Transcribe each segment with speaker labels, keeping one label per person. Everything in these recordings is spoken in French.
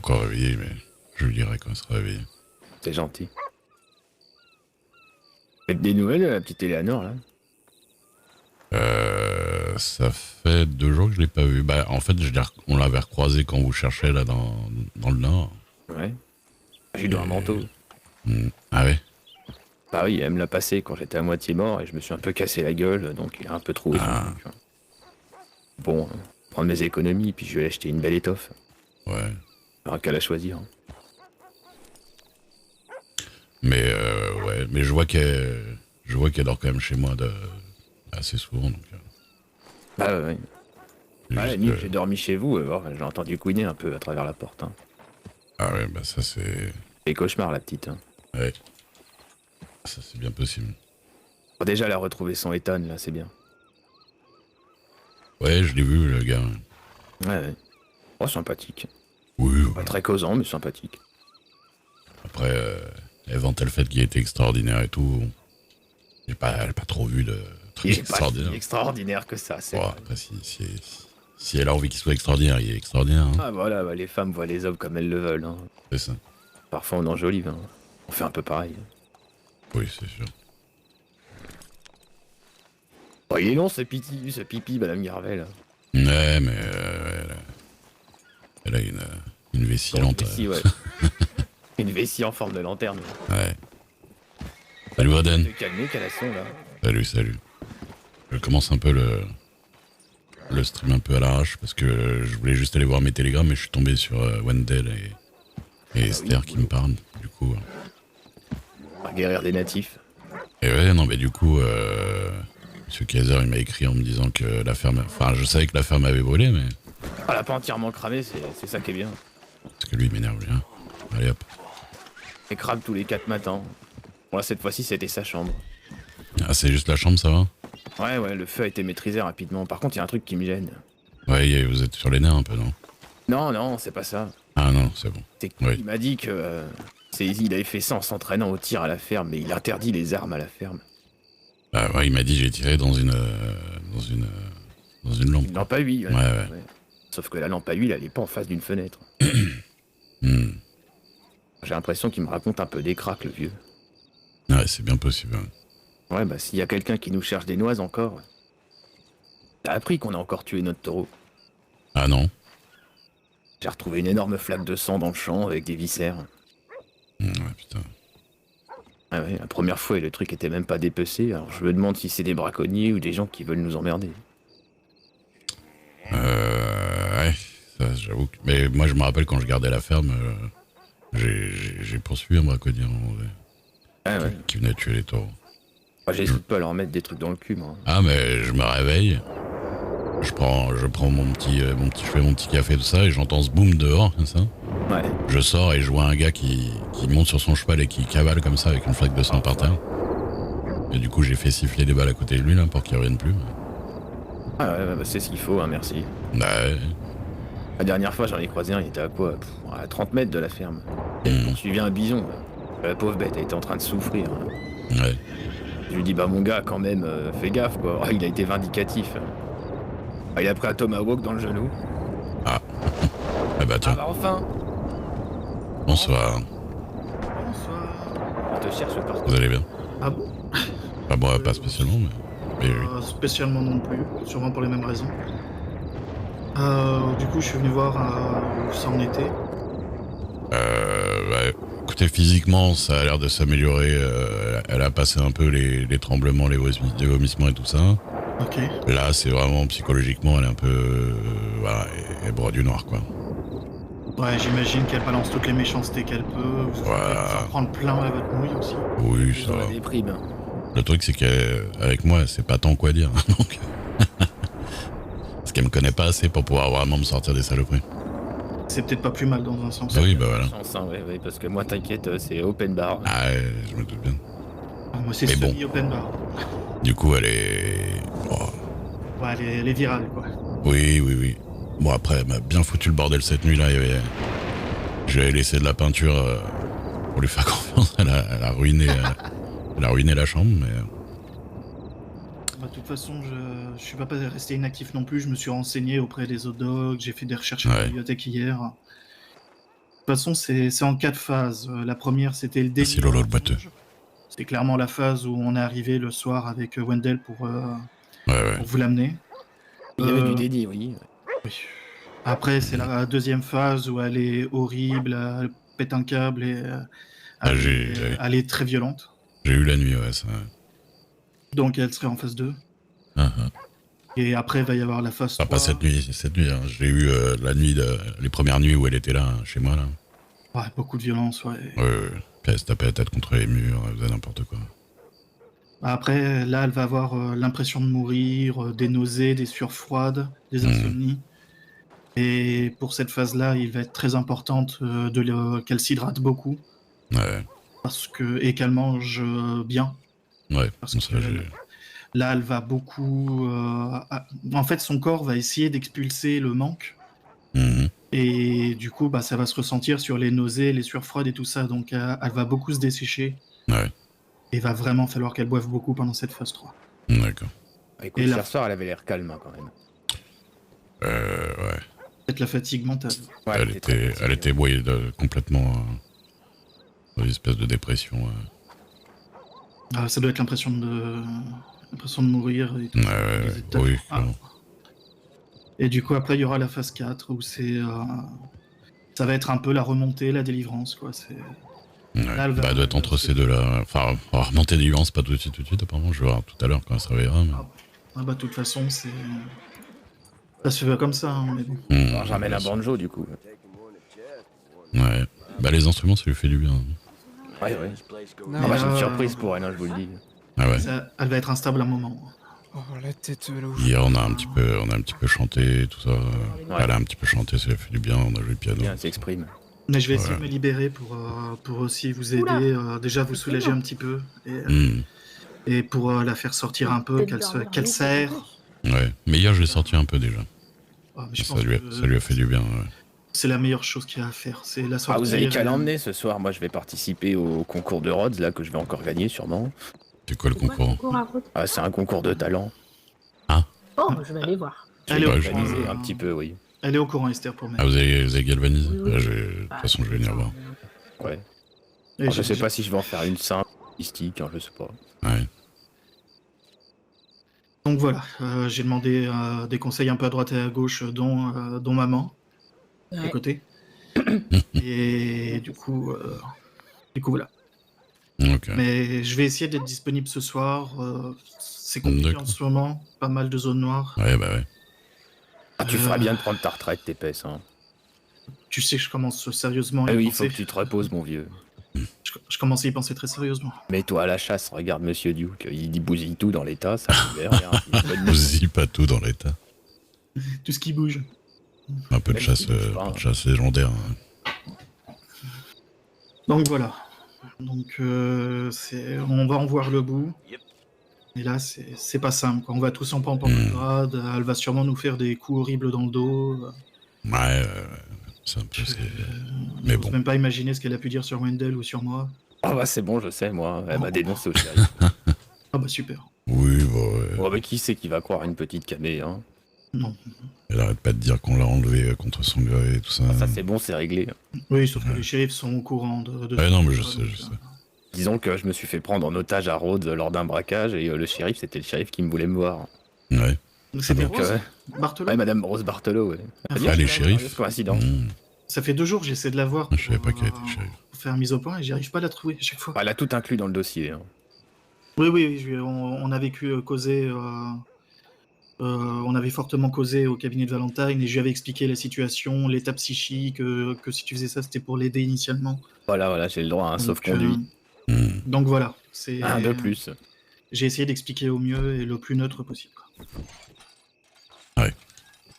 Speaker 1: encore réveillée, mais je lui dirai quand elle sera réveillée.
Speaker 2: C'est gentil. Et des nouvelles de la petite Eleanor, là?
Speaker 1: Ça fait 2 jours que je l'ai pas vue. Bah, en fait, on l'avait recroisée quand vous cherchez là dans le nord.
Speaker 2: Ouais. J'ai dans un manteau.
Speaker 1: Ah ouais.
Speaker 2: Bah oui, elle me l'a passé quand j'étais à moitié mort et je me suis un peu cassé la gueule, donc il a un peu trouvé son truc. Bon, prendre mes économies, puis je vais acheter une belle étoffe.
Speaker 1: Ouais.
Speaker 2: Il qu'à la choisir.
Speaker 1: Mais ouais, mais je vois qu'elle dort quand même chez moi assez souvent. Donc,
Speaker 2: Bah ouais. Ah, la
Speaker 1: juste,
Speaker 2: nuit, j'ai dormi chez vous, j'ai entendu couiner un peu à travers la porte. Hein.
Speaker 1: ah ouais, bah ça c'est...
Speaker 2: Et cauchemar, la petite. Hein.
Speaker 1: Ouais. Ça c'est bien possible.
Speaker 2: Bon, déjà, elle a retrouvé son Ethan, là, c'est bien.
Speaker 1: Ouais, je l'ai vu, le gars.
Speaker 2: Ouais. Oh, sympathique.
Speaker 1: Oui,
Speaker 2: Pas
Speaker 1: voilà.
Speaker 2: très causant, mais sympathique.
Speaker 1: Après, elle vantait le fait qu'il était extraordinaire et tout. J'ai pas trop vu de truc
Speaker 2: Il est pas si
Speaker 1: extraordinaire.
Speaker 2: extraordinaire que ça, c'est
Speaker 1: Bon,
Speaker 2: vrai.
Speaker 1: après, si elle a envie qu'il soit extraordinaire, il est extraordinaire. Hein.
Speaker 2: Ah voilà, bah, les femmes voient les hommes comme elles le veulent. Hein.
Speaker 1: C'est ça.
Speaker 2: Parfois on enjolive. Hein. On fait un peu pareil.
Speaker 1: Oui, c'est sûr.
Speaker 2: Oh, il est long ce pipi, Madame Garvel.
Speaker 1: Ouais, mais elle a une vessie
Speaker 2: Bon,
Speaker 1: lente.
Speaker 2: vessie, ouais. Une vessie en forme de lanterne.
Speaker 1: Ouais. Salut Aden.
Speaker 2: Te calmer, Calasson, là.
Speaker 1: Salut. Je commence un peu le stream un peu à l'arrache parce que je voulais juste aller voir mes télégrammes mais je suis tombé sur Wendell et Esther qui me parlent. Du coup.
Speaker 2: Guérir des natifs.
Speaker 1: Et ouais, non, mais du coup, Monsieur Kaiser il m'a écrit en me disant que la ferme. Enfin, je savais que la ferme avait brûlé, mais.
Speaker 2: Ah, elle a pas entièrement cramé, c'est ça qui est bien.
Speaker 1: Parce que lui il m'énerve bien. Allez hop.
Speaker 2: Elle crame tous les 4 matins. Bon, là, cette fois-ci, c'était sa chambre.
Speaker 1: Ah, c'est juste la chambre, ça va?
Speaker 2: Ouais, le feu a été maîtrisé rapidement. Par contre, il y a un truc qui me gêne.
Speaker 1: Ouais, vous êtes sur les nerfs un peu, non?
Speaker 2: Non, c'est pas ça.
Speaker 1: Ah non, c'est bon. Oui.
Speaker 2: Il m'a dit que il avait fait ça en s'entraînant au tir à la ferme, mais il interdit les armes à la ferme.
Speaker 1: Bah ouais, il m'a dit j'ai tiré dans une lampe.
Speaker 2: Une lampe à huile.
Speaker 1: Ouais.
Speaker 2: Sauf que la lampe à huile, elle est pas en face d'une fenêtre. J'ai l'impression qu'il me raconte un peu des cracks, le vieux.
Speaker 1: Ouais, c'est bien possible.
Speaker 2: Ouais, bah s'il y a quelqu'un qui nous cherche des noises encore... T'as appris qu'on a encore tué notre taureau.
Speaker 1: Ah non?
Speaker 2: J'ai retrouvé une énorme flaque de sang dans le champ avec des viscères.
Speaker 1: Ouais, putain.
Speaker 2: Ah ouais, la première fois, et le truc était même pas dépecé, alors je me demande si c'est des braconniers ou des gens qui veulent nous emmerder.
Speaker 1: Ouais, ça j'avoue. Mais moi je me rappelle quand je gardais la ferme, j'ai poursuivi un braconnier en vrai,
Speaker 2: Ah ouais.
Speaker 1: qui venait tuer les taureaux.
Speaker 2: Moi, j'hésite pas à leur mettre des trucs dans le cul, moi.
Speaker 1: Ah mais je me réveille, je prends je fais mon petit café tout ça et j'entends ce boom dehors comme ça.
Speaker 2: Ouais.
Speaker 1: Je sors et je vois un gars qui monte sur son cheval et qui cavale comme ça avec une flaque de sang par terre. Et du coup j'ai fait siffler des balles à côté de lui là pour qu'il revienne plus.
Speaker 2: Ah ouais, bah, c'est ce qu'il faut, hein, merci.
Speaker 1: Bah ouais.
Speaker 2: La dernière fois, j'en ai croisé un, il était à quoi? À 30 mètres de la ferme. Il poursuivait un bison, là. La pauvre bête, elle était en train de souffrir. Hein.
Speaker 1: Ouais.
Speaker 2: Je lui dis, bah mon gars, quand même, fais gaffe, quoi. Ah, il a été vindicatif. Ah, il a pris un tomahawk dans le genou.
Speaker 1: Ah bah
Speaker 2: Ah
Speaker 1: tiens.
Speaker 2: bah enfin!
Speaker 1: Bonsoir.
Speaker 3: Bonsoir.
Speaker 2: On te cherche partout.
Speaker 1: Vous allez bien?
Speaker 3: Ah bon?
Speaker 1: Bah bon, pas spécialement, mais oui.
Speaker 3: Spécialement non plus, sûrement pour les mêmes raisons. Du coup, je suis venu voir où ça en était.
Speaker 1: Ouais. Écoutez, physiquement, ça a l'air de s'améliorer. Elle a passé un peu les tremblements, les vomissements et tout ça.
Speaker 3: Ok.
Speaker 1: Là, c'est vraiment psychologiquement, elle est un peu... voilà, elle broie du noir, quoi.
Speaker 3: Ouais, j'imagine qu'elle balance toutes les méchancetés qu'elle peut. Vous en prendre plein à votre mouille aussi.
Speaker 1: Oui,
Speaker 2: Ils
Speaker 1: ça
Speaker 2: ont
Speaker 1: va.
Speaker 2: la déprime.
Speaker 1: Le truc, c'est qu'avec moi, c'est pas tant quoi dire. Donc... Parce qu'elle me connaît pas assez pour pouvoir vraiment me sortir des saloperies.
Speaker 3: C'est peut-être pas plus mal dans un sens.
Speaker 1: Oui, bah voilà.
Speaker 2: Chance, hein, ouais, parce que moi, t'inquiète, c'est open bar.
Speaker 1: Ah, ouais, je me doute bien.
Speaker 3: Ah, moi, c'est
Speaker 1: Mais bon.
Speaker 3: semi-open bar.
Speaker 1: Du coup, elle est... Oh.
Speaker 3: Ouais, elle est virale, quoi.
Speaker 1: Oui. Bon, après, elle m'a bien foutu le bordel cette nuit-là. J'avais laissé de la peinture pour lui faire confiance. Elle a ruiné la chambre, mais...
Speaker 3: Bah, de toute façon, je suis pas resté inactif non plus. Je me suis renseigné auprès des autres dogs. J'ai fait des recherches à la bibliothèque hier. façon, c'est en 4 phases. La première, c'était le
Speaker 1: Merci
Speaker 3: début.
Speaker 1: Lolo le boiteux.
Speaker 3: C'est clairement la phase où on est arrivé le soir avec Wendell pour
Speaker 1: Ouais.
Speaker 3: vous l'amener.
Speaker 2: Il y avait du dédi, oui.
Speaker 3: Oui. Après, c'est la deuxième phase où elle est horrible, elle pète un câble et elle est très violente.
Speaker 1: J'ai eu la nuit, ouais, ça.
Speaker 3: Donc elle serait en phase 2.
Speaker 1: Ah.
Speaker 3: Et après, il va y avoir la phase 3.
Speaker 1: Pas cette nuit, hein. J'ai eu la nuit, les premières nuits où elle était là, chez moi, là.
Speaker 3: Ouais, beaucoup de violence, ouais.
Speaker 1: Ouais. Puis elle se tapait la tête contre les murs, elle faisait n'importe quoi.
Speaker 3: Après, là, elle va avoir l'impression de mourir, des nausées, des sueurs froides, des insomnies. Et pour cette phase-là, il va être très importante qu'elle s'hydrate beaucoup.
Speaker 1: Ouais.
Speaker 3: Et qu'elle mange bien.
Speaker 1: Ouais,
Speaker 3: Parce que là, elle va beaucoup... En fait, son corps va essayer d'expulser le manque. Et du coup, ça va se ressentir sur les nausées, les sueurs froides et tout ça. Donc, elle va beaucoup se dessécher.
Speaker 1: Ouais.
Speaker 3: Et il va vraiment falloir qu'elle boive beaucoup pendant cette phase 3.
Speaker 1: D'accord.
Speaker 2: Écoute, hier soir, elle avait l'air calme, quand même.
Speaker 1: Ouais.
Speaker 3: Peut-être la fatigue mentale.
Speaker 2: Ouais,
Speaker 1: elle était complètement dans une espèce de dépression.
Speaker 3: Ça doit être l'impression de mourir. Et tout.
Speaker 1: Oui.
Speaker 3: Et du coup, après, il y aura la phase 4 où ça va être un peu la remontée, la délivrance, quoi.
Speaker 1: Là, elle doit être entre ces deux-là. Enfin, remonter des délivrance, pas tout de suite, apparemment. Je vais voir tout à l'heure quand elle se réveillera. Mais...
Speaker 3: de toute façon, ça se fait comme ça, hein, mais bon.
Speaker 2: Alors, j'amène un banjo, du coup.
Speaker 1: Ouais. Les instruments, ça lui fait du bien.
Speaker 2: Ouais. J'ai une surprise pour elle, hein, je vous le dis.
Speaker 1: Ah ouais.
Speaker 3: Elle va être instable un moment.
Speaker 4: Oh, la tête là où
Speaker 1: hier, on a un petit peu chanté, tout ça. Elle a un petit peu chanté, ça lui a fait du bien. On a joué le piano.
Speaker 2: Bien, elle s'exprime.
Speaker 3: Mais je vais essayer de me libérer pour aussi vous aider, déjà vous soulager un petit peu. Et pour la faire sortir un peu, qu'elle serre.
Speaker 1: Ouais, mais hier, je l'ai sorti un peu déjà. Ça lui a fait du bien. Ouais.
Speaker 3: C'est la meilleure chose qu'il y a à faire, c'est la sortie.
Speaker 2: Vous avez qu'à l'emmener ce soir. Moi, je vais participer au concours de Rhodes, là, que je vais encore gagner, sûrement.
Speaker 1: C'est quoi le concours?
Speaker 2: C'est un concours de talent.
Speaker 5: Oh, je vais aller voir.
Speaker 3: Elle est
Speaker 2: organisée un petit peu, oui.
Speaker 3: Elle est au courant, Esther, pour moi.
Speaker 1: Vous avez galvanisé?
Speaker 5: Oui.
Speaker 1: De toute façon, je vais venir voir.
Speaker 2: Ouais. Alors, je sais pas si je vais en faire une simple, mystique, hein, je sais pas.
Speaker 1: Ouais.
Speaker 3: Donc voilà, j'ai demandé des conseils un peu à droite et à gauche, dont maman, à côté. Et du coup, voilà.
Speaker 1: Okay.
Speaker 3: Mais je vais essayer d'être disponible ce soir. C'est compliqué en ce moment, pas mal de zones noires.
Speaker 1: Ouais.
Speaker 2: Tu feras bien de prendre ta retraite, t'épaisse. Hein.
Speaker 3: Tu sais que je commence sérieusement à y
Speaker 2: oui,
Speaker 3: penser.
Speaker 2: il faut que tu te reposes, mon vieux.
Speaker 3: Je commence à y penser très sérieusement.
Speaker 2: Mets-toi à la chasse, regarde Monsieur Duke. Il dit bousille tout dans l'état, ça fait rien.
Speaker 1: Bousille pas tout dans l'état.
Speaker 3: Tout ce qui bouge.
Speaker 1: Un peu de chasse légendaire.
Speaker 3: Donc voilà. Donc on va en voir le bout. Et là, c'est pas simple. On va tous en prendre pour le grade. Elle va sûrement nous faire des coups horribles dans le dos.
Speaker 1: Ouais. C'est un peu... Mais bon.
Speaker 3: Je peux même pas imaginer ce qu'elle a pu dire sur Wendell ou sur moi.
Speaker 2: Ah c'est bon, je sais, moi. Elle m'a dénoncé au shérif.
Speaker 3: Super.
Speaker 1: Oui,
Speaker 2: mais qui c'est qui va croire une petite camée, hein?
Speaker 3: Non.
Speaker 1: Elle arrête pas de dire qu'on l'a enlevé contre son gré et tout ça.
Speaker 2: Ça c'est bon, c'est réglé.
Speaker 3: Oui, sauf que les shérifs sont au courant de
Speaker 1: non, mais je sais.
Speaker 2: Disons que je me suis fait prendre en otage à Rhodes lors d'un braquage et le shérif, c'était le shérif qui me voulait me voir.
Speaker 1: Ouais.
Speaker 3: C'était Rose Barthelot.
Speaker 2: Ouais, Madame Rose Barthelot, ouais.
Speaker 1: Les shérifs.
Speaker 2: Coïncidence.
Speaker 3: Ça fait 2 jours que j'essaie de la voir.
Speaker 1: Je savais pas qu'elle était shérif.
Speaker 3: Pour faire mise au point et j'y arrive pas à la trouver à chaque fois.
Speaker 2: Elle a tout inclus dans le dossier. Hein.
Speaker 3: Oui, on avait causé. On avait fortement causé au cabinet de Valentine et je lui avais expliqué la situation, l'état psychique, que si tu faisais ça, c'était pour l'aider initialement.
Speaker 2: Voilà, j'ai le droit à un sauf-conduit.
Speaker 3: Donc voilà.
Speaker 2: Un de plus.
Speaker 3: J'ai essayé d'expliquer au mieux et le plus neutre possible.
Speaker 1: Ouais.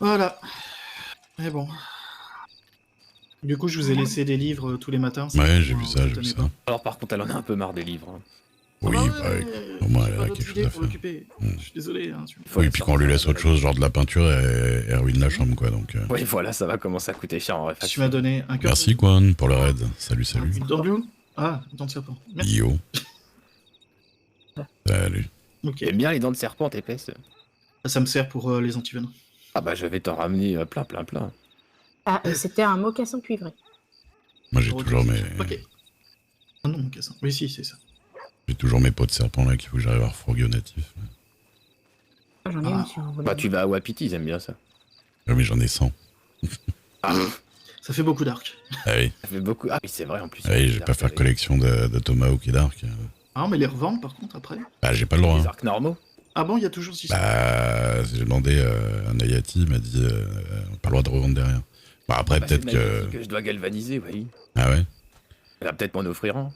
Speaker 3: Voilà. Mais bon. Du coup, je vous ai laissé des livres tous les matins.
Speaker 1: Ouais, j'ai vu ça.
Speaker 2: Alors par contre, elle en a un peu marre des livres. Hein.
Speaker 1: Oui, au moins elle a quelque chose à faire.
Speaker 3: Je suis désolé. Hein,
Speaker 1: oui, puis quand on lui laisse autre chose, genre de la peinture, elle ruine la chambre, quoi. Donc,
Speaker 2: oui, voilà, ça va commencer à coûter cher en réfaction.
Speaker 3: Tu m'as donné un cœur.
Speaker 1: Merci, Quan, pour le raid. Salut.
Speaker 3: Dorblou. Ah, dents de serpent. Merci.
Speaker 1: Yo. Salut.
Speaker 3: Ok.
Speaker 2: J'aime bien les dents de serpent épaisses.
Speaker 3: Ça me sert pour les antivenins.
Speaker 2: Ah je vais t'en ramener plein.
Speaker 5: C'était un mocassin cuivré.
Speaker 1: Moi, j'ai toujours mes...
Speaker 3: Ok. Ah non, mon cassin. Oui, si, c'est ça.
Speaker 1: J'ai toujours mes pots de serpent là qu'il faut que j'arrive à refroguer au natif.
Speaker 5: Ah, j'en ai une si vous voulez.
Speaker 2: Bah, tu vas à Wapiti, ils aiment bien ça.
Speaker 1: Ouais, mais j'en ai 100.
Speaker 3: Ça fait beaucoup d'arcs.
Speaker 1: Ah oui,
Speaker 2: Ça fait beaucoup. Ah oui, c'est vrai en plus.
Speaker 1: ah oui, je vais pas faire collection de Tomahawk et d'arc.
Speaker 3: Ah, mais les revendre par contre après.
Speaker 1: Bah, j'ai pas le droit.
Speaker 2: Les
Speaker 1: Hein.
Speaker 2: arcs normaux.
Speaker 3: Ah bon, il y a toujours 600.
Speaker 1: Bah, j'ai demandé à Nayati, il m'a dit pas le droit de revendre derrière. Bah, après,
Speaker 2: Bah,
Speaker 1: peut-être
Speaker 2: c'est
Speaker 1: que.
Speaker 2: Nayati que je dois galvaniser, oui.
Speaker 1: Ah ouais,
Speaker 2: Elle va peut-être m'en offrir un.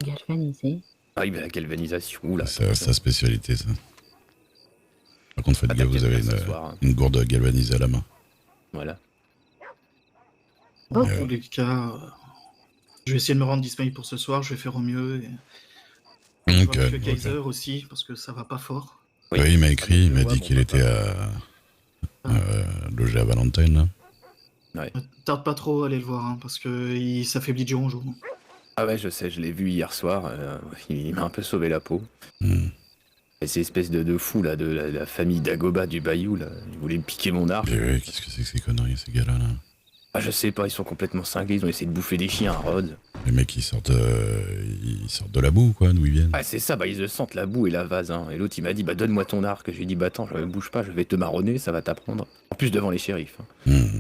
Speaker 5: Galvanisé.
Speaker 2: Ah oui, mais la galvanisation, oula.
Speaker 1: c'est sa spécialité ça. Par contre, faites
Speaker 2: Ah,
Speaker 1: gaffe, vous
Speaker 2: t'inquiète
Speaker 1: avez
Speaker 2: pas, ce soir, hein.
Speaker 1: une gourde galvanisée à la main.
Speaker 2: Voilà.
Speaker 3: Dans
Speaker 5: Ok.
Speaker 3: tous les cas, je vais essayer de me rendre disponible pour ce soir, je vais faire au mieux. Et... Je
Speaker 1: Ok.
Speaker 3: vois Monsieur
Speaker 1: ok.
Speaker 3: Kaiser aussi, parce que ça va pas fort.
Speaker 2: Oui.
Speaker 1: Oui, il m'a écrit, il m'a
Speaker 2: Ouais,
Speaker 1: dit
Speaker 2: bon,
Speaker 1: qu'il
Speaker 2: bah,
Speaker 1: était logé à Valentine. Là.
Speaker 3: Ne tarde pas trop à aller le voir, hein, parce que il s'affaiblit de jour en jour.
Speaker 2: Ah ouais, je sais, je l'ai vu hier soir. Il m'a un peu sauvé la peau.
Speaker 1: Hmm.
Speaker 2: Et ces espèces de fous là, de la famille Dagoba du Bayou, là, ils voulaient me piquer mon arc.
Speaker 1: Mais oui, qu'est-ce que c'est que ces conneries, ces gars-là là.
Speaker 2: Ah, je sais pas, ils sont complètement cinglés, ils ont essayé de bouffer des chiens à Rhodes.
Speaker 1: Les mecs, ils sortent de la boue, quoi, d'où ils viennent.
Speaker 2: Ah, c'est ça, bah ils se sentent la boue et la vase. Hein. Et l'autre, il m'a dit, bah donne-moi ton arc. Je lui ai dit, bah attends, je bouge pas, je vais te marronner, ça va t'apprendre. En plus, devant les shérifs. Hein.
Speaker 1: Hmm.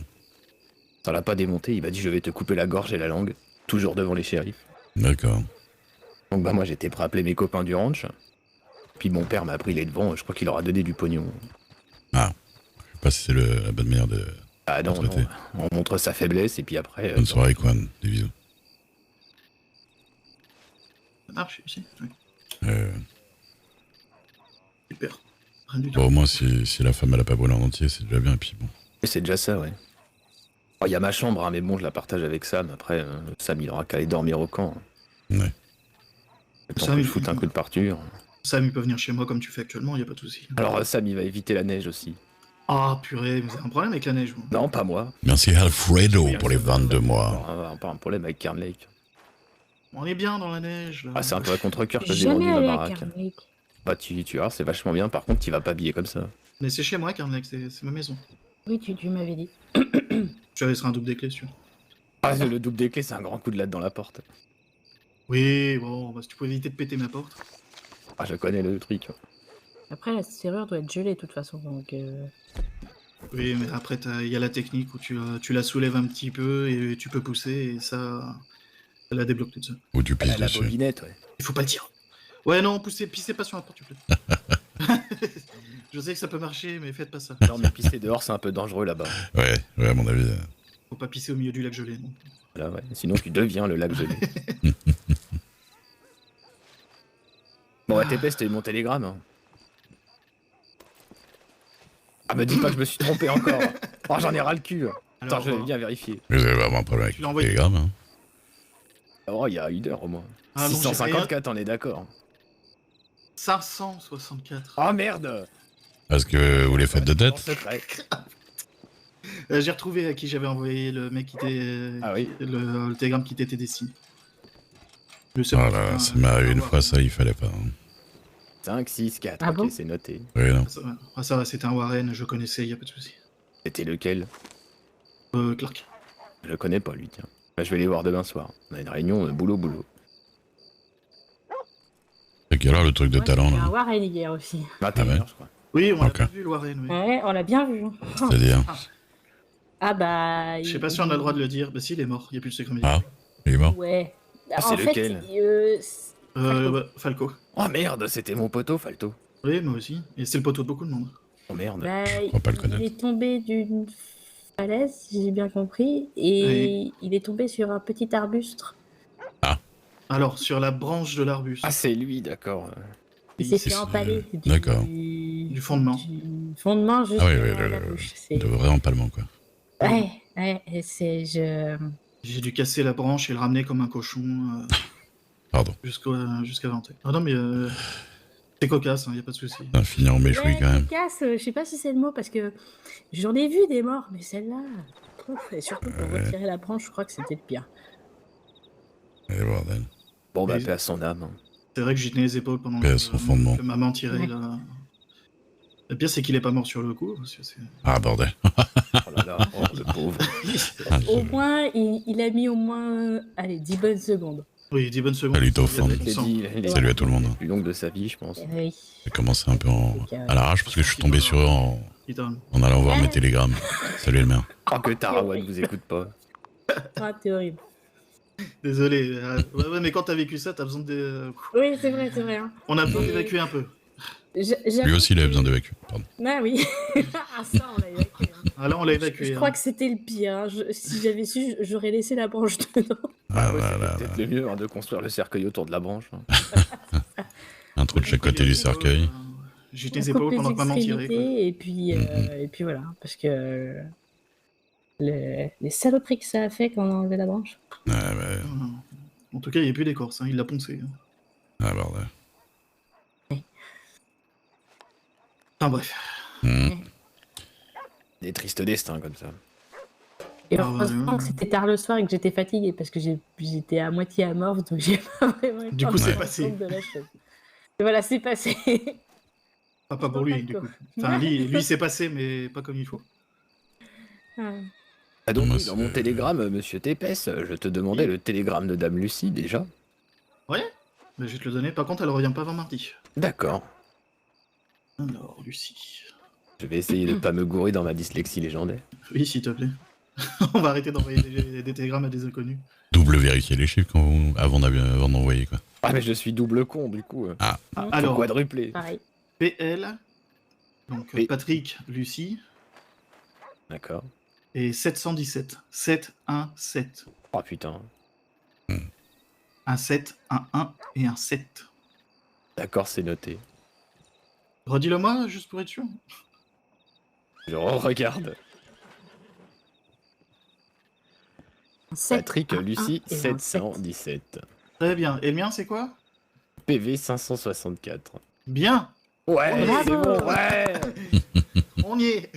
Speaker 2: Ça l'a pas démonté, il m'a dit, je vais te couper la gorge et la langue. Toujours devant les shérifs.
Speaker 1: D'accord.
Speaker 2: Donc bah moi, j'étais prêt à appeler mes copains du ranch. Puis mon père m'a pris les devants, je crois qu'il leur a donné du pognon.
Speaker 1: Ah, je sais pas si c'est la bonne manière de.
Speaker 2: Ah non,
Speaker 1: traiter.
Speaker 2: non, on montre sa faiblesse et puis après...
Speaker 1: Bonne soirée, Quan. Des bisous.
Speaker 3: Ça marche ici. Oui. Super. Rien du tout.
Speaker 1: Bon, au moins, si la femme, elle a pas brûlé en entier, c'est déjà bien. Et puis bon.
Speaker 2: C'est déjà ça, ouais. Il y a ma chambre, hein, mais bon, je la partage avec Sam. Après, Sam, il aura qu'à aller dormir au camp.
Speaker 1: Ouais.
Speaker 2: Le temps
Speaker 3: Sam,
Speaker 2: que
Speaker 3: il-
Speaker 2: je foute un coup de parture.
Speaker 3: Sam, il peut venir chez moi comme tu fais actuellement, il n'y a pas de souci.
Speaker 2: Alors, Sam, il va éviter la neige aussi.
Speaker 3: Ah, purée, vous avez un problème avec la neige, vous.
Speaker 2: Non, pas moi.
Speaker 1: Merci Alfredo
Speaker 3: Oui,
Speaker 1: pour les
Speaker 3: ça va,
Speaker 1: 22
Speaker 3: ça va.
Speaker 1: mois.
Speaker 2: On a pas un problème avec Kern Lake.
Speaker 3: On est bien dans la neige, là.
Speaker 2: Ah, c'est un peu à contre-cœur que j'ai
Speaker 5: Jamais
Speaker 2: vendu ma
Speaker 5: allé à
Speaker 2: baraque.
Speaker 5: Carn Lake.
Speaker 2: Bah, tu vois, c'est vachement bien. Par contre, tu vas pas habiller comme ça.
Speaker 3: Mais c'est chez moi, Carnec, c'est ma maison.
Speaker 5: Oui, tu m'avais dit.
Speaker 3: Je laisserai un double des clés, sûr.
Speaker 2: Ah, le double des clés, c'est un grand coup de latte dans la porte.
Speaker 3: Oui, bon, bah, si tu peux éviter de péter ma porte.
Speaker 2: Ah, je connais le truc.
Speaker 5: Après, la serrure doit être gelée de toute façon. Donc,
Speaker 3: Oui, mais après, il y a la technique où tu la soulèves un petit peu et tu peux pousser et ça la débloque toute seule.
Speaker 1: Ou tu
Speaker 2: Elle a
Speaker 1: pisses
Speaker 2: la
Speaker 1: dessus.
Speaker 2: bobinette, ouais.
Speaker 3: Il faut pas le dire. Ouais, non, pissez pas sur la porte, s'il vous plaît. Je sais que ça peut marcher, mais faites pas ça.
Speaker 2: Non, mais pisser dehors, c'est un peu dangereux là-bas.
Speaker 1: Ouais, à mon avis.
Speaker 3: Faut pas pisser au milieu du lac gelé, non.
Speaker 2: Voilà, ouais. Sinon, tu deviens le lac gelé. Bon, ATP, c'était mon télégramme. Hein. Ah, me dis pas que je me suis trompé encore. Oh, j'en ai ras le cul. Attends,
Speaker 3: Alors,
Speaker 2: je vais bien vérifier.
Speaker 1: Vous avez vraiment un problème avec
Speaker 3: Tu
Speaker 1: le
Speaker 3: l'as envoyé.
Speaker 1: télégramme, hein.
Speaker 2: Oh, il y a 1 heure au moins.
Speaker 3: Ah non, j'ai
Speaker 2: 654, on est d'accord.
Speaker 3: 564.
Speaker 2: Oh merde.
Speaker 1: Parce que vous les faites de
Speaker 2: En
Speaker 1: tête.
Speaker 2: secret.
Speaker 3: J'ai retrouvé à qui j'avais envoyé le mec qui était.
Speaker 2: Ah oui.
Speaker 3: Le télégramme qui t'était destiné. Je sais
Speaker 1: Oh
Speaker 3: pas,
Speaker 1: là,
Speaker 3: putain,
Speaker 1: ça m'est arrivé une
Speaker 3: voir.
Speaker 1: fois, ça, il fallait pas. Hein.
Speaker 2: 5, 6, 4.
Speaker 5: Ah
Speaker 2: ok,
Speaker 5: bon
Speaker 2: c'est noté.
Speaker 1: Oui, non.
Speaker 3: Ça va, c'était un Warren, je connaissais, y a pas de souci.
Speaker 2: C'était lequel?
Speaker 3: Clark.
Speaker 2: Je le connais pas, lui, tiens. Bah, je vais les voir demain soir. On a une réunion boulot.
Speaker 1: C'est quelle heure le truc de
Speaker 5: ouais,
Speaker 1: talent,
Speaker 5: j'ai fait un
Speaker 1: là
Speaker 5: Warren hier aussi.
Speaker 2: 21
Speaker 1: ouais.
Speaker 2: heures, je crois.
Speaker 3: Oui, on
Speaker 1: Ok.
Speaker 3: l'a pas vu, le Warren, oui.
Speaker 5: Ouais, on l'a bien vu.
Speaker 1: C'est-à-dire.
Speaker 5: Ah bah.
Speaker 3: Je sais pas si on a le droit de le dire. Bah si, il est mort, y a plus le secret médical.
Speaker 1: Ah, il est mort.
Speaker 5: Ouais.
Speaker 2: Ah, c'est lequel
Speaker 3: Falco.
Speaker 2: Oh merde, c'était mon poteau, Falto.
Speaker 3: Oui, moi aussi. Et c'est le poteau de beaucoup de monde.
Speaker 2: Oh merde.
Speaker 5: bah,
Speaker 1: crois pas le connaître.
Speaker 5: il est tombé d'une falaise, si j'ai bien compris, et il est tombé sur un petit arbuste.
Speaker 3: Alors, sur la branche de l'arbuste.
Speaker 2: Ah, c'est lui, d'accord.
Speaker 5: Il s'est
Speaker 1: c'est-
Speaker 5: fait empaler
Speaker 1: d'accord.
Speaker 3: Du fondement.
Speaker 5: Du fondement juste
Speaker 1: Ah oui,
Speaker 5: la bouche. C'est-
Speaker 1: De vrai empalement, quoi.
Speaker 5: Ouais, et c'est...
Speaker 3: J'ai dû casser la branche et le ramener comme un cochon
Speaker 1: Pardon.
Speaker 3: jusqu'à Ventée. Ah non, mais c'est cocasse, y a pas de souci.
Speaker 1: On va finir en méchoui, quand même.
Speaker 5: Casse, je sais pas si c'est le mot, parce que j'en ai vu des morts, mais celle-là... pouf, et surtout pour retirer la branche, je crois que c'était le pire.
Speaker 1: Eh, bordel.
Speaker 2: Bon, bah,
Speaker 3: Mais-
Speaker 2: paix à son âme. Hein.
Speaker 3: C'est vrai que j'y tenais les épaules pendant
Speaker 1: Paix à son fondement.
Speaker 3: que maman tirait
Speaker 5: Ouais.
Speaker 3: là. Le pire, c'est qu'il est pas mort sur le coup. Parce que c'est-
Speaker 1: Ah, bordel.
Speaker 2: Oh là là, oh, le pauvre.
Speaker 1: Ah,
Speaker 5: Au moins, il a mis au moins, allez, 10 bonnes secondes.
Speaker 3: Oui, 10 bonnes secondes.
Speaker 1: Salut,
Speaker 3: Il y a de
Speaker 1: Dauphin.
Speaker 3: la
Speaker 2: Je l'ai
Speaker 3: puissance.
Speaker 2: dit, les
Speaker 1: Salut à tout le monde.
Speaker 2: plus longue de sa vie, je pense.
Speaker 5: Oui.
Speaker 1: J'ai commencé un peu
Speaker 5: Donc,
Speaker 1: à l'arrache parce que je suis tombé sur eux
Speaker 3: Putain.
Speaker 1: en allant voir mes télégrammes. Salut Elmer.
Speaker 2: Oh, que Tarawan vous écoute pas.
Speaker 5: Ah, t'es horrible.
Speaker 3: Désolé. Ouais, mais quand t'as vécu ça, t'as besoin de.
Speaker 5: Oui, c'est vrai. Hein.
Speaker 3: On a besoin d'évacuer un peu.
Speaker 1: Lui aussi, il avait besoin d'évacuer. Pardon.
Speaker 5: Ah oui. Ah, ça, on l'a évacué. Hein.
Speaker 3: Ah là, on l'a évacué.
Speaker 5: Je crois que c'était le pire. Hein. Si j'avais su, j'aurais laissé la branche dedans.
Speaker 1: Ah,
Speaker 2: Ouais,
Speaker 1: là, là,
Speaker 2: c'est peut-être le mieux hein, de construire le cercueil autour de la branche. Hein.
Speaker 1: Un trou de chaque côté du cercueil.
Speaker 3: J'ai tes épaules pendant que maman tirait. Quoi.
Speaker 5: Et puis voilà. Parce que les saloperies que ça a fait quand on a enlevé la branche.
Speaker 1: Ouais, ouais.
Speaker 3: En tout cas, il n'y a plus d'écorce. Hein. Il l'a poncé. Hein.
Speaker 1: Ah, bordel.
Speaker 3: Enfin bref.
Speaker 2: Des tristes destins comme ça.
Speaker 5: Et
Speaker 3: Ah ouais,
Speaker 5: heureusement
Speaker 3: ouais.
Speaker 5: que c'était tard le soir et que j'étais fatiguée parce que j'étais à moitié amorphe, donc j'ai pas vraiment eu le
Speaker 3: Du
Speaker 5: temps
Speaker 3: coup,
Speaker 5: de
Speaker 3: c'est
Speaker 5: me
Speaker 3: passé.
Speaker 5: rendre compte de la chose. Et voilà, c'est passé.
Speaker 3: Pas pour lui, du coup. Enfin, lui c'est passé, mais pas comme il faut.
Speaker 5: Ah.
Speaker 2: Ah donc,
Speaker 1: Moi,
Speaker 2: oui, dans mon
Speaker 1: c'est-
Speaker 2: télégramme, monsieur Tépes, je te demandais le télégramme de Dame Lucie déjà.
Speaker 3: Ouais, mais je vais te le donner. Par contre, elle revient pas avant mardi.
Speaker 2: D'accord.
Speaker 3: Alors, Lucie.
Speaker 2: Je vais essayer de pas me gourer dans ma dyslexie légendaire.
Speaker 3: Oui, s'il te plaît. On va arrêter d'envoyer des télégrammes à des inconnus.
Speaker 1: Double vérifier les chiffres avant d'envoyer, quoi.
Speaker 2: Ah mais je suis double con du coup.
Speaker 1: Ah.
Speaker 2: Faut
Speaker 3: Alors,
Speaker 2: quadruplé.
Speaker 5: Pareil.
Speaker 3: PL, donc
Speaker 2: P.
Speaker 3: Patrick, Lucie,
Speaker 2: D'accord.
Speaker 3: et 717. 717.
Speaker 2: Oh putain.
Speaker 3: Un 7, un 1 et un 7.
Speaker 2: D'accord, c'est noté.
Speaker 3: Redis-le-moi, juste pour être sûr.
Speaker 2: Je regarde. Patrick, Lucie, 717.
Speaker 3: Très bien. Et le mien, c'est quoi?
Speaker 2: PV 564.
Speaker 3: Bien.
Speaker 2: Ouais,
Speaker 5: Bravo.
Speaker 2: c'est bon, ouais.
Speaker 3: On y est.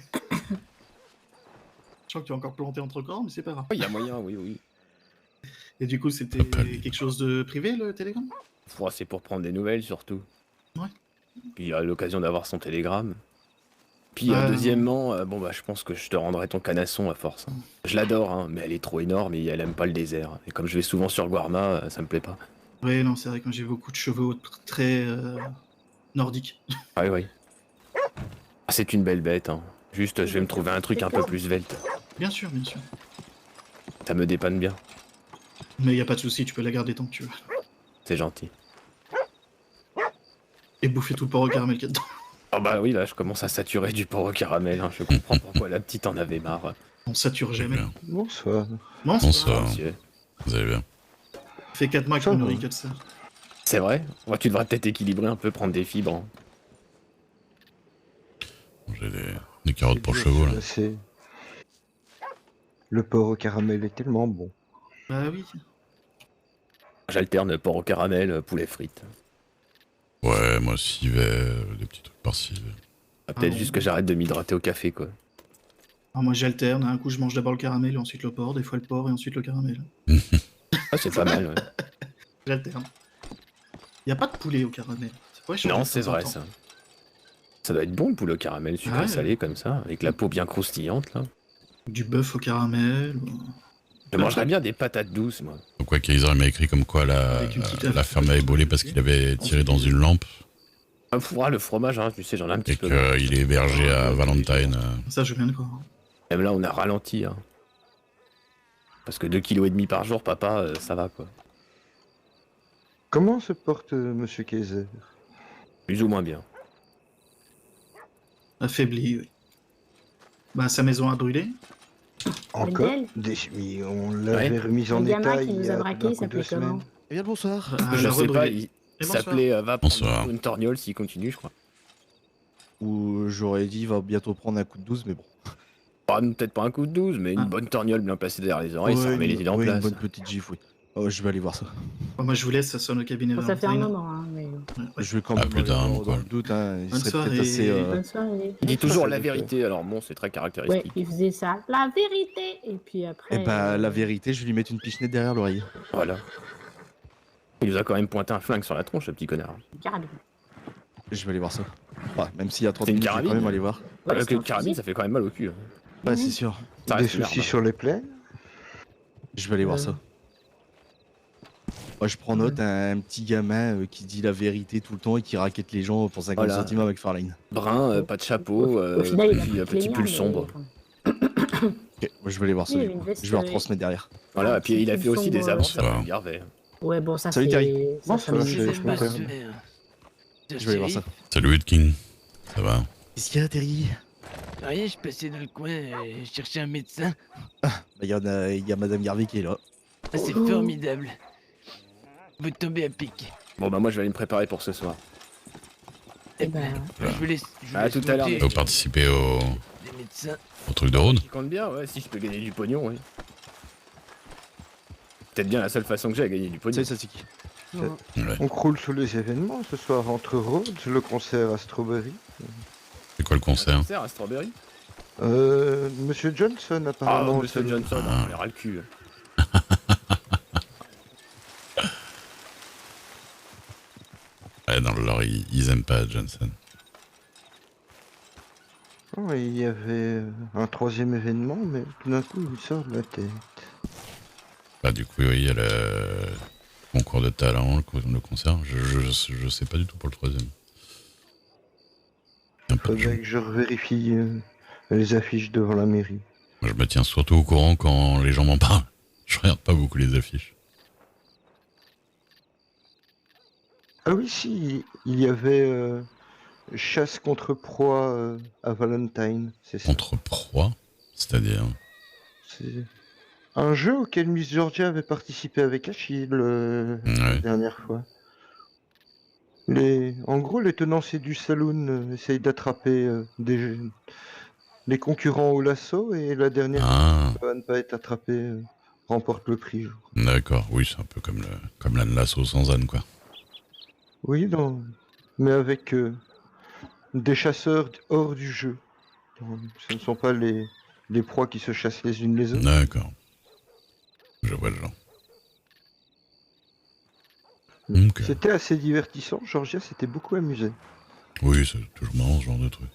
Speaker 3: Je crois que tu as encore planté entre corps, mais c'est pas grave.
Speaker 2: Il y a moyen, oui, oui.
Speaker 3: Et du coup, c'était
Speaker 1: Pas lui.
Speaker 3: quelque chose de privé, le télégramme?
Speaker 2: Oh, c'est pour prendre des nouvelles surtout.
Speaker 3: Ouais.
Speaker 2: Puis à l'occasion d'avoir son télégramme. Puis
Speaker 3: Ouais.
Speaker 2: deuxièmement, bon bah je pense que je te rendrai ton canasson à force. Hein. Je l'adore, hein, mais elle est trop énorme et elle aime pas le désert. Et comme je vais souvent sur Guarma, ça me plaît pas.
Speaker 3: Ouais, non, c'est vrai que moi, j'ai beaucoup de chevaux très nordiques.
Speaker 2: Ah oui, oui. Ah, c'est une belle bête, hein. Juste, je vais me trouver un truc un peu plus svelte.
Speaker 3: Bien sûr, bien sûr.
Speaker 2: Ça me dépanne bien.
Speaker 3: Mais y a pas de souci, tu peux la garder tant que tu veux.
Speaker 2: C'est gentil.
Speaker 3: Et bouffer tout le porc au caramel qu'il y a dedans.
Speaker 2: Ah bah oui, là, je commence à saturer du porc au caramel. Hein. Je comprends pourquoi la petite en avait marre.
Speaker 3: On sature jamais.
Speaker 1: Bien.
Speaker 6: Bonsoir.
Speaker 1: Bonsoir.
Speaker 2: Monsieur.
Speaker 1: Vous allez bien.
Speaker 3: Ça fait 4 mois que je
Speaker 6: Ça
Speaker 3: me
Speaker 6: va.
Speaker 3: nourris que de ça.
Speaker 2: C'est vrai? Ouais, tu devrais peut-être équilibrer un peu, prendre des fibres. Hein.
Speaker 1: J'ai des carottes pour chevaux, là.
Speaker 6: C'est- Le porc au caramel est tellement bon.
Speaker 3: Bah oui.
Speaker 2: J'alterne porc au caramel, poulet frites.
Speaker 1: Ouais, moi, civet, des petits trucs par-ci.
Speaker 2: Ah, peut-être
Speaker 3: Ah,
Speaker 2: juste
Speaker 3: bon.
Speaker 2: que j'arrête de m'hydrater au café, quoi.
Speaker 3: Alors moi j'alterne, un coup je mange d'abord le caramel et ensuite le porc, des fois le porc et ensuite le caramel.
Speaker 2: Ah, c'est pas mal, ouais.
Speaker 3: J'alterne. Y a pas de poulet au caramel. Ça pourrait changer
Speaker 2: Non,
Speaker 3: de
Speaker 2: c'est
Speaker 3: temps en
Speaker 2: vrai,
Speaker 3: temps.
Speaker 2: ça. Ça doit être bon, le poulet au caramel, sucré
Speaker 3: Ouais.
Speaker 2: salé, comme ça, avec la peau bien croustillante, là.
Speaker 3: Du bœuf au caramel.
Speaker 2: Je mangerais bien des patates douces, moi.
Speaker 1: Pourquoi Kaiser il m'a écrit comme quoi
Speaker 3: Avec une petite
Speaker 1: la ferme avait brûlé parce qu'il avait tiré dans une lampe
Speaker 2: Le fromage, hein, tu sais, j'en ai un petit
Speaker 1: et
Speaker 2: peu.
Speaker 1: qu'il est hébergé à Valentine.
Speaker 3: Ça je viens de croire.
Speaker 2: Même là, on a ralenti, hein. Parce que 2,5 kg par jour, papa, ça va, quoi.
Speaker 6: Comment se porte Monsieur Kaiser?
Speaker 2: Plus ou moins bien.
Speaker 3: Affaibli, oui. Bah sa maison a brûlé.
Speaker 6: Encore
Speaker 5: Belle.
Speaker 6: mais on l'avait remis en
Speaker 5: Le gamin
Speaker 6: état
Speaker 5: qui
Speaker 6: il
Speaker 5: nous
Speaker 6: y
Speaker 5: a
Speaker 6: a
Speaker 5: braqué,
Speaker 6: un
Speaker 5: il
Speaker 6: coup de
Speaker 5: s'appelait comment?
Speaker 6: semaines.
Speaker 7: Eh bien, bonsoir.
Speaker 3: Ah,
Speaker 2: Je
Speaker 3: elle a
Speaker 2: sais pas,
Speaker 3: rebrûlé.
Speaker 2: il
Speaker 3: Et bonsoir.
Speaker 2: s'appelait va
Speaker 1: Bonsoir.
Speaker 2: prendre une torgnole s'il continue, je crois.
Speaker 7: Ou j'aurais dit, il va bientôt prendre un coup de 12, mais bon.
Speaker 2: Peut-être pas un coup de 12, mais une
Speaker 3: Ah.
Speaker 2: bonne torgnole bien placée derrière les oreilles, ça
Speaker 7: Ouais,
Speaker 2: remet les idées en
Speaker 7: ouais, une
Speaker 2: place.
Speaker 7: bonne petite gifle, oui. Oh, je vais aller voir ça.
Speaker 3: Bon, moi je vous laisse, ça sonne au cabinet.
Speaker 5: Bon, ça fait un
Speaker 3: Valentine.
Speaker 5: moment, hein, mais...
Speaker 3: Ouais, ouais.
Speaker 7: Je vais quand
Speaker 1: Ah,
Speaker 7: même
Speaker 1: plus
Speaker 7: aller
Speaker 1: tard,
Speaker 7: voir
Speaker 1: quoi.
Speaker 7: dans le doute, hein. Il
Speaker 3: Bonne
Speaker 7: serait
Speaker 3: soirée.
Speaker 7: peut-être assez...
Speaker 5: Bonne soirée.
Speaker 2: Il dit toujours la
Speaker 6: Ça,
Speaker 2: vérité, alors bon, c'est très
Speaker 5: Ouais,
Speaker 2: caractéristique.
Speaker 5: il faisait ça. La vérité. Et puis après...
Speaker 7: Eh bah, la vérité, je vais lui mettre une pichenette derrière l'oreille.
Speaker 2: Voilà. Il nous a quand même pointé un flingue sur la tronche, ce petit connard.
Speaker 5: Carabine.
Speaker 7: Je vais aller voir ça. Enfin, même s'il y a 30
Speaker 2: C'est une
Speaker 7: minutes, je vais quand
Speaker 2: carabine.
Speaker 7: même aller voir.
Speaker 5: Ouais,
Speaker 2: Avec
Speaker 5: c'est
Speaker 2: le
Speaker 5: un
Speaker 2: carabine,
Speaker 5: fusil.
Speaker 2: ça fait quand même mal au cul. Hein.
Speaker 7: Ouais, c'est sûr.
Speaker 2: Ça
Speaker 6: Des
Speaker 2: reste une
Speaker 6: soucis
Speaker 2: arme.
Speaker 6: sur les plaines?
Speaker 7: Je vais aller voir ça. Moi, je prends note un petit gamin qui dit la vérité tout le temps et qui raquette les gens pour 50
Speaker 2: Voilà.
Speaker 7: centimes avec Farline.
Speaker 2: Brun, pas de chapeau,
Speaker 5: Au final, il a
Speaker 2: puis
Speaker 5: pris
Speaker 2: un petit
Speaker 5: plaignant,
Speaker 2: pull
Speaker 5: mais
Speaker 2: sombre.
Speaker 5: enfin,
Speaker 7: Ok, moi, je vais aller voir ça
Speaker 5: Oui,
Speaker 7: du
Speaker 5: une
Speaker 7: coup.
Speaker 5: veste,
Speaker 7: Je vais leur
Speaker 5: oui.
Speaker 7: transmettre derrière.
Speaker 2: Voilà,
Speaker 5: Un
Speaker 2: et puis
Speaker 5: petit
Speaker 2: il a
Speaker 5: pull
Speaker 2: fait aussi des
Speaker 5: sombre,
Speaker 2: avances à
Speaker 1: ça va.
Speaker 2: Madame Garvey.
Speaker 5: ouais, bon, ça
Speaker 7: Salut,
Speaker 5: c'est.
Speaker 7: Terry.
Speaker 5: Ça,
Speaker 6: Bonsoir,
Speaker 5: me-
Speaker 6: c'est- je m'appelle.
Speaker 7: Je vais aller voir ça.
Speaker 1: Salut King. Ça va?
Speaker 7: Qu'est-ce qu'il y a, Terry?
Speaker 8: Rien, je passais dans le coin et je cherchais un médecin.
Speaker 7: Bah, il y a Madame Garvey qui est là.
Speaker 8: Ah, c'est
Speaker 5: Oh.
Speaker 8: formidable. Vous tombez à pic.
Speaker 2: Bon bah moi je vais aller me préparer pour ce soir.
Speaker 5: Eh ben,
Speaker 8: Je vous laisse. Je vous
Speaker 2: À
Speaker 8: laisse
Speaker 2: tout à l'heure,
Speaker 8: monter
Speaker 1: Vous participez au
Speaker 8: les médecins.
Speaker 1: truc de Rhône?
Speaker 2: Qui compte bien, ouais, si je peux gagner du pognon, oui. Peut-être bien la seule façon que j'ai à gagner du pognon.
Speaker 7: Salut, Satsuki.
Speaker 1: Ouais.
Speaker 6: On croule sous les événements ce soir entre Rhodes, le concert à Strawberry.
Speaker 1: C'est quoi le
Speaker 2: Un
Speaker 1: concert?
Speaker 2: concert à Strawberry?
Speaker 6: Monsieur Johnson
Speaker 2: Ah,
Speaker 6: apparemment.
Speaker 2: Monsieur Johnson,
Speaker 1: Ah.
Speaker 2: on les ras le cul.
Speaker 1: Ouais, dans le lore, ils aiment pas Johnson.
Speaker 6: Oh, il y avait un troisième événement, mais tout d'un coup il sort de la tête.
Speaker 1: Bah du coup, oui, il y a le concours de talent, le concert. Je sais pas du tout pour le troisième. Un peu de
Speaker 6: Faudrait que je revérifie les affiches devant la mairie.
Speaker 1: Moi, je me tiens surtout au courant quand les gens m'en parlent. Je regarde pas beaucoup les affiches.
Speaker 6: Ah oui, si, il y avait chasse contre proie à Valentine, c'est ça.
Speaker 1: Contre proie, c'est-à-dire...
Speaker 6: C'est un jeu auquel Miss Georgia avait participé avec Achille la
Speaker 1: Ouais.
Speaker 6: dernière fois. En gros, les tenanciers du saloon essayent d'attraper les concurrents au lasso et la dernière
Speaker 1: Ah,
Speaker 6: qui va ne pas être attrapée remporte le prix.
Speaker 1: d'accord. Oui, c'est un peu comme l'âne lasso sans âne, quoi.
Speaker 6: Oui, non, mais avec des chasseurs hors du jeu. Ce ne sont pas les proies qui se chassent les unes les autres.
Speaker 1: D'accord. Je vois le genre. Ok.
Speaker 6: C'était assez divertissant. Georgia s'était beaucoup amusée.
Speaker 1: Oui, c'est toujours marrant ce genre de truc.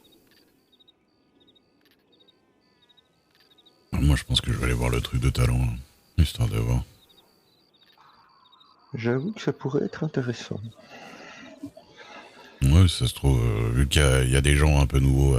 Speaker 1: Moi, je pense que je vais aller voir le truc de talent, hein, histoire de voir.
Speaker 6: J'avoue que ça pourrait être intéressant.
Speaker 1: Ouais, ça se trouve, vu qu'il y a des gens un peu nouveaux